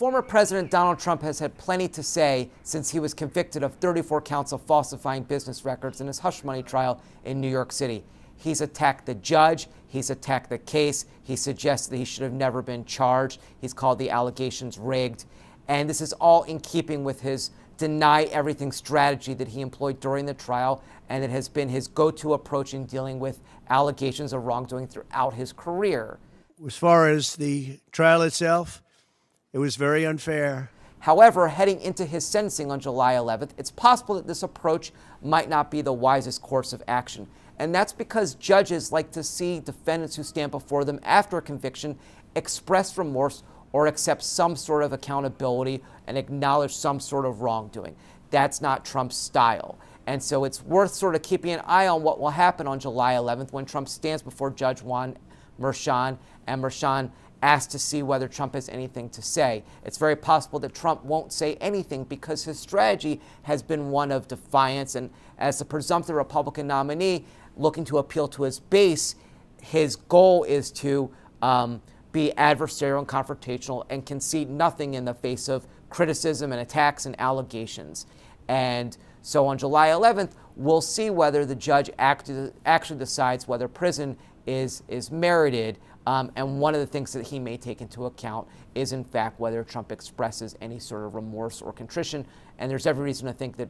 Former President Donald Trump has had plenty to say since he was convicted of 34 counts of falsifying business records in his hush money trial in New York City. He's attacked the judge. He's attacked the case. He suggests that he should have never been charged. He's called the allegations rigged. And this is all in keeping with his deny everything strategy that he employed during the trial, and it has been his go-to approach in dealing with allegations of wrongdoing throughout his career. As far as the trial itself, it was very unfair. However, heading into his sentencing on July 11th, it's possible that this approach might not be the wisest course of action. And that's because judges like to see defendants who stand before them after a conviction express remorse or accept some sort of accountability and acknowledge some sort of wrongdoing. That's not Trump's style. And so it's worth sort of keeping an eye on what will happen on July 11th when Trump stands before Judge Juan Merchan, and Merchan asks to see whether Trump has anything to say. It's very possible that Trump won't say anything because his strategy has been one of defiance, and as the presumptive Republican nominee looking to appeal to his base, his goal is to be adversarial and confrontational and concede nothing in the face of criticism and attacks and allegations. And so on July 11th, we'll see whether the judge actually decides whether prison is merited. And one of the things that he may take into account is, in fact, whether Trump expresses any sort of remorse or contrition. And there's every reason to think that,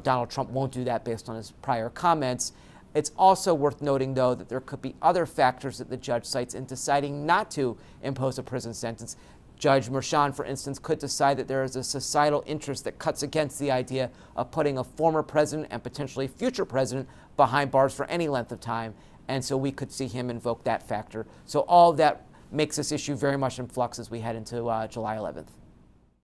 Donald Trump won't do that based on his prior comments. It's also worth noting, though, that there could be other factors that the judge cites in deciding not to impose a prison sentence. Judge Merchan, for instance, could decide that there is a societal interest that cuts against the idea of putting a former president and potentially future president behind bars for any length of time. And so we could see him invoke that factor. So all of that makes this issue very much in flux as we head into July 11th.